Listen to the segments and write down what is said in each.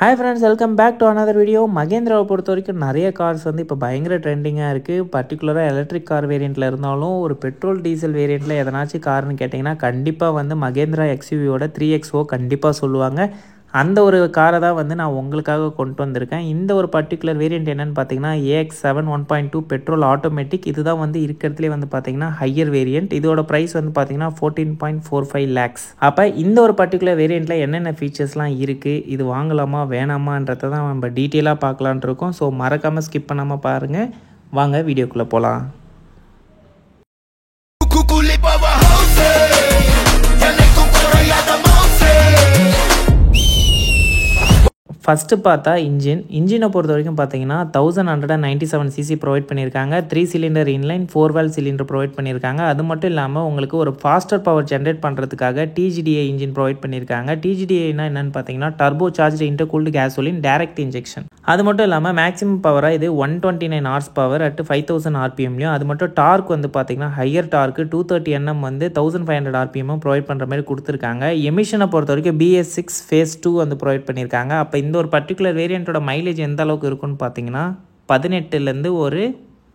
Hi friends, welcome back to another video. மகேந்திராவை பொறுத்த வரைக்கும் நிறைய கார்ஸ் வந்து இப்போ பயங்கர ட்ரெண்டிங்காக இருக்குது. பர்டிகுலராக எலக்ட்ரிக் கார் வேரியண்ட்டில் இருந்தாலும் ஒரு பெட்ரோல் டீசல் வேரியண்ட்டில் எதனாச்சும் கார்னு கேட்டிங்கன்னா கண்டிப்பாக வந்து மகேந்திரா எக்ஸ்யூவியோட 3XO கண்டிப்பாக சொல்லுவாங்க. அந்த ஒரு காரை தான் வந்து நான் உங்களுக்காக கொண்டு வந்திருக்கேன். இந்த ஒரு பர்டிகுலர் வேரியண்ட் என்னென்னு பார்த்தீங்கன்னா AX7 1.2 பெட்ரோல் ஆட்டோமேட்டிக். இதுதான் வந்து இருக்கிறதுலே வந்து பார்த்தீங்கன்னா ஹையர் வேரியண்ட். இதோட ப்ரைஸ் வந்து பார்த்தீங்கன்னா 14.45 lakhs. அப்போ இந்த ஒரு பர்டிகுலர் வேரியண்ட்டில் என்னென்ன ஃபீச்சர்ஸ்லாம் இருக்குது, இது வாங்கலாமா வேணாமான்றதை தான் நம்ம டீட்டெயிலாக பார்க்கலான் இருக்கோம். ஸோ மறக்காமல் ஸ்கிப் பண்ணாமல் பாருங்கள். வாங்க வீடியோக்குள்ளே போகலாம். ஃபஸ்ட்டு பார்த்தா இன்ஜினை பொறுத்த வரைக்கும் பார்த்தீங்கன்னா 1197cc ப்ரொவைட் பண்ணியிருக்காங்க. 3 cylinder inline 4 valve cylinder provide பண்ணியிருக்காங்க. அது மட்டும் இல்லாமல் உங்களுக்கு ஒரு ஃபாஸ்டர் பவர் ஜென்ரேட் பண்ணுறதுக்காக TGDI இன்ஜின் ப்ரொவைட் பண்ணியிருக்காங்க. TGDIனா என்னென்னு பார்த்தீங்கன்னா turbo charge intercooled gasoline direct injection. அது மட்டும் இல்லாமல் மேக்ஸிமம் பவராக இது 129 ஹார்ஸ் பவர் அட் 5000 RPMலையும், அது மட்டும் டார்க் வந்து பார்த்தீங்கன்னா ஹையர் டார்க்கு 230 Nm வந்து 1500 RPM ப்ரொவைட் பண்ணுற மாதிரி கொடுத்துருக்காங்க. எமிஷனை பொறுத்த வரைக்கும் BS6 phase 2 வந்து ப்ரொவைட் பண்ணியிருக்காங்க. அப்போ இந்த ஒரு பர்டிகுலர் வேரியண்ட்டோட மைலேஜ் எந்த அளவுக்கு இருக்குன்னு பார்த்தீங்கன்னா 18லேருந்து ஒரு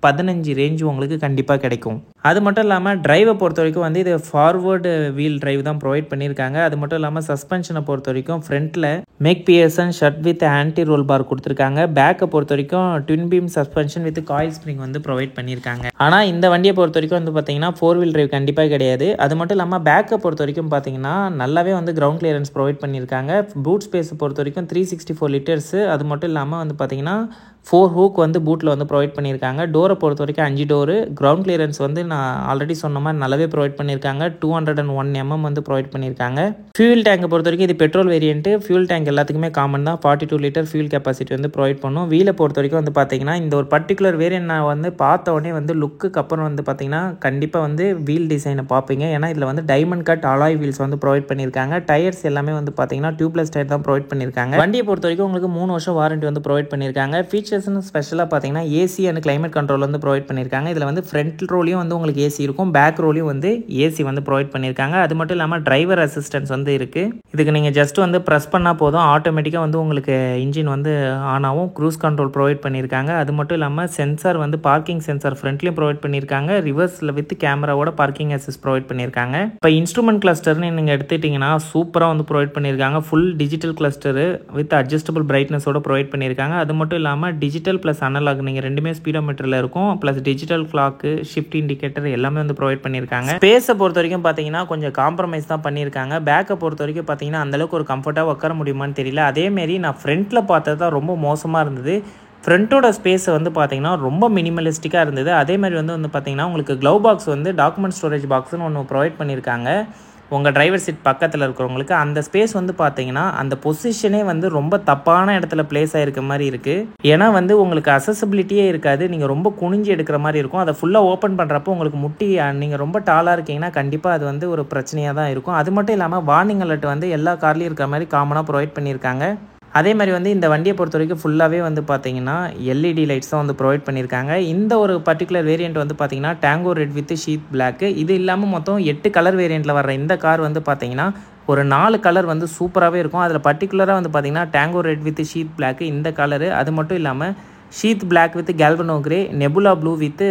15 ரேஞ்சு உங்களுக்கு கண்டிப்பாக கிடைக்கும். அது மட்டும் இல்லாமல் டிரைவை பொறுத்த வரைக்கும் வந்து இது ஃபார்வர்டு வீல் டிரைவ் தான் ப்ரொவைட் பண்ணியிருக்காங்க. அது மட்டும் இல்லாமல் சஸ்பென்ஷனை பொறுத்த வரைக்கும் ஃப்ரண்ட்டில் McPherson strut with anti roll bar கொடுத்துருக்காங்க. பேக்கை பொறுத்த வரைக்கும் twin beam suspension with coil spring வந்து ப்ரொவைட் பண்ணியிருக்காங்க. ஆனால் இந்த வண்டியை பொறுத்த வரைக்கும் வந்து பார்த்தீங்கன்னா 4 வீல் டிரைவ் கண்டிப்பாக கிடையாது. அது மட்டும் இல்லாமல் பேக்கை பொறுத்த வரைக்கும் பார்த்தீங்கன்னா நல்லாவே வந்து கிரவுண்ட் கிளியரன்ஸ் ப்ரொவைட் பண்ணியிருக்காங்க. பூட் ஸ்பேஸ் பொறுத்த வரைக்கும் 364 லிட்டர்ஸு. அது மட்டும் இல்லாமல் வந்து பார்த்தீங்கன்னா 4 ஹூக் வந்து பூட்டில் வந்து ப்ரொவைட் பண்ணியிருக்காங்க. டோரை பொறுத்த வரைக்கும் 5 டோரு. கிரவுண்ட் கிளியரன்ஸ் வந்து நான் ஆல்ரெடி சொன்ன மாதிரி நல்லாவே ப்ரொவைட் பண்ணியிருக்காங்க. 201 mm வந்து ப்ரொவைட் பண்ணியிருக்காங்க. ஃபியூல் டேங்கை பொறுத்த வரைக்கும் இது பெட்ரோல் வேரியன்ட்டு. ஃபியூல் டேங்க் எல்லாத்துக்குமே காமன் தான். 42 லிட்டர் ஃபியூல் கெப்பாசிட்டி வந்து ப்ரொவைட் பண்ணும். வீலை பொறுத்த வரைக்கும் வந்து பார்த்தீங்கன்னா இந்த ஒரு பர்டிகுலர் வேரியன்ட் நான் வந்து பார்த்த உடனே வந்து லுக்குக்கு அப்புறம் வந்து பார்த்தீங்கன்னா கண்டிப்பாக வந்து வீல் டிசைனை பார்ப்பீங்க. ஏன்னா இதில் வந்து டைமண்ட் கட் அலாய் வீல்ஸ் வந்து ப்ரொவைட் பண்ணியிருக்காங்க. டயர்ஸ் எல்லாமே வந்து பார்த்தீங்கன்னா டியூப்லெஸ் டயர் தான் ப்ரொவைட் பண்ணியிருக்காங்க. வண்டியை பொறுத்த வரைக்கும் உங்களுக்கு 3 வருஷம் வாரண்டி வந்து ப்ரொவைட் பண்ணியிருக்காங்க. ஃபீச்சர்ஸ்னு ஸ்பெஷலாக பார்த்தீங்கன்னா ஏசி அண்ட் கிளைமேட் கண்ட்ரோல் வந்து ப்ரொவைட் பண்ணியிருக்காங்க. இதில் வந்து ஃப்ரண்ட் ரோலையும் வந்து உங்களுக்கு ஏசி இருக்கும், பேக் ரோலையும் வந்து ஏசி வந்து ப்ரொவைட் பண்ணியிருக்காங்க. அது மட்டும் இல்லாமல் டிரைவர் அசிஸ்டன்ஸ் வந்து இருக்குது. இதுக்கு நீங்கள் ஜஸ்ட் வந்து ப்ரெஸ் பண்ணால் போதும், ஆட்டோமேட்டிக்காக வந்து உங்களுக்கு இன்ஜின் வந்து ஆன் ஆகும். க்ரூஸ் கண்ட்ரோல் ப்ரொவைட் பண்ணியிருக்காங்க. அது மட்டும் இல்லாமல் சென்சார் வந்து பார்க்கிங் சென்சார் ஃப்ரண்ட்லேயும் ப்ரொவைட் பண்ணியிருக்காங்க. ரிவர்ஸில் வித் கேமராவோட பார்க்கிங் அசிஸ்ட் ப்ரொவைட் பண்ணியிருக்காங்க. இப்போ இன்ஸ்ட்ருமெண்ட் கிளஸ்டர்னு நீங்கள் எடுத்துக்கிட்டிங்கன்னா சூப்பராக வந்து ப்ரொவைட் பண்ணியிருக்காங்க. Full digital cluster with adjustable பிரைட்னஸோட ப்ரொவைட் பண்ணியிருக்காங்க. அது மட்டும் இல்லாமல் டிஜிட்டல் ப்ளஸ் அனலாக் நீங்கள் ரெண்டுமே ஸ்பீடோமீட்டரில் இருக்கும். Plus digital clock, shift indicator எல்லாமே வந்து ப்ரொவைட் பண்ணியிருக்காங்க. ஸ்பேஸை பொறுத்த வரைக்கும் பார்த்தீங்கன்னா கொஞ்சம் காம்ப்ரமைஸ் தான் பண்ணியிருக்காங்க. பேக்கை பொறுத்த வரைக்கும் பார்த்தீங்கன்னா அந்தளவுக்கு ஒரு கம்ஃபர்ட்டாக உட்கார முடியுமான்னு தெரியல. அதேமாரி நான் ஃப்ரண்ட்டில் பார்த்தது தான் ரொம்ப மோசமாக இருந்தது. ஃப்ரண்ட்டோட ஸ்பேஸ் வந்து பார்த்தீங்கன்னா ரொம்ப மினிமலிஸ்டிக்காக இருந்தது. அதேமாதிரி வந்து பார்த்தீங்கன்னா உங்களுக்கு க்ளவ் பாக்ஸ் வந்து டாக்குமெண்ட் ஸ்டோரேஜ் பாக்ஸ்னு ஒன்று ப்ரொவைட் பண்ணியிருக்காங்க. உங்கள் டிரைவர் சீட் பக்கத்தில் இருக்கிறவங்களுக்கு அந்த ஸ்பேஸ் வந்து பார்த்தீங்கன்னா அந்த பொசிஷனே வந்து ரொம்ப தப்பான இடத்துல பிளேஸ் ஆகிருக்க மாதிரி இருக்குது. ஏன்னா வந்து உங்களுக்கு அசசிபிலிட்டியே இருக்காது. நீங்கள் ரொம்ப குனிஞ்சு எடுக்கிற மாதிரி இருக்கும். அதை ஃபுல்லாக ஓப்பன் பண்ணுறப்போ உங்களுக்கு முட்டி நீங்கள் ரொம்ப டாலாக இருக்கீங்கன்னா கண்டிப்பாக அது வந்து ஒரு பிரச்சனையாக தான் இருக்கும். அது மட்டும் இல்லாமல் வார்னிங் அலர்ட் வந்து எல்லா கார்லேயும் இருக்கிற மாதிரி காமனாக ப்ரொவைட் பண்ணியிருக்காங்க. அதே மாதிரி வந்து இந்த வண்டியை பொறுத்த வரைக்கும் ஃபுல்லாகவே வந்து பார்த்தீங்கன்னா LED லைட்ஸ் தான் வந்து ப்ரொவைட் பண்ணியிருக்காங்க. இந்த ஒரு பர்டிகுலர் வேரியண்ட் வந்து பார்த்தீங்கன்னா tango red with sheet black. இது இல்லாமல் மொத்தம் 8 கலர் வேரியண்ட்டில் வர்ற இந்த கார் வந்து பார்த்தீங்கன்னா ஒரு 4 கலர் வந்து சூப்பராகவே இருக்கும். அதில் பர்டிகுலராக வந்து பார்த்தீங்கன்னா tango red with sheet black இந்த கலரு. அது மட்டும் இல்லாமல் sheath black with galvano grey, nebula blue with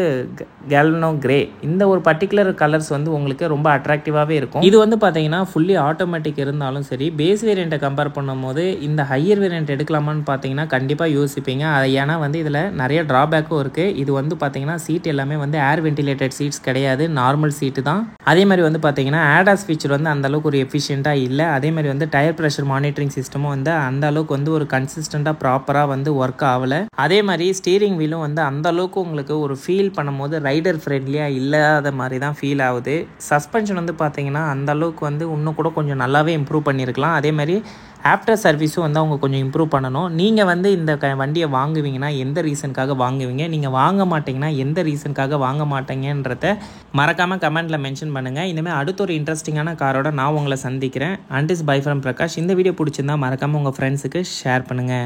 galvano grey, இந்த ஒரு பர்டிகுலர் கலர்ஸ் வந்து உங்களுக்கு ரொம்ப அட்ராக்டிவாகவே இருக்கும். இது வந்து பார்த்தீங்கன்னா ஃபுல்லி ஆட்டோமேட்டிக் இருந்தாலும் சரி, பேஸ் வேரியண்ட்டை கம்பேர் பண்ணும்போது இந்த ஹையர் வேரியண்ட் எடுக்கலாமான்னு பார்த்தீங்கன்னா கண்டிப்பாக யோசிப்பீங்க. ஏன்னா வந்து இதில் நிறைய ட்ராபேக்கும் இருக்குது. இது வந்து பார்த்தீங்கன்னா சீட் எல்லாமே வந்து ஏர் வென்டிலேட்டட் சீட்ஸ் கிடையாது, நார்மல் சீட்டு தான். அதே மாதிரி வந்து பார்த்தீங்கன்னா ஆடாஸ் ஃபீச்சர் வந்து அந்தளவுக்கு ஒரு எஃபிஷியண்ட்டாக இல்லை. அதே மாதிரி வந்து டயர் ப்ரெஷர் மானிட்டரிங் சிஸ்டமும் வந்து அந்த அளவுக்கு வந்து ஒரு கன்சிஸ்டண்ட்டாக ப்ராப்பராக வந்து ஒர்க் ஆகலை. அதே மாதிரி ஸ்டீரிங் வீலும் வந்து அந்த அளவுக்கு உங்களுக்கு ஒரு ஃபீல் பண்ணும்போது ரைடர் ஃப்ரெண்ட்லியாக இல்லாத மாதிரி தான் ஃபீல் ஆகுது. சஸ்பென்ஷன் வந்து பார்த்தீங்கன்னா அந்த அளவுக்கு வந்து இன்னும் கூட கொஞ்சம் நல்லாவே இம்ப்ரூவ் பண்ணியிருக்கலாம். அதே மாதிரி ஆஃப்டர் சர்வீஸும் வந்து அவங்க கொஞ்சம் இம்ப்ரூவ் பண்ணணும். நீங்கள் வந்து இந்த வண்டியை வாங்குவீங்கன்னா எந்த ரீசனுக்காக வாங்குவீங்க, நீங்கள் வாங்க மாட்டீங்கன்னா எந்த ரீசனுக்காக வாங்க மாட்டீங்கன்றத மறக்காமல் கமெண்ட்டில் மென்ஷன் பண்ணுங்கள். இனிமேல் அடுத்த ஒரு இன்ட்ரெஸ்டிங்கான காரோட நான் உங்களை சந்திக்கிறேன். And is by from Prakash. இந்த வீடியோ பிடிச்சிருந்தா மறக்காமல் உங்கள் ஃப்ரெண்ட்ஸுக்கு ஷேர் பண்ணுங்கள்.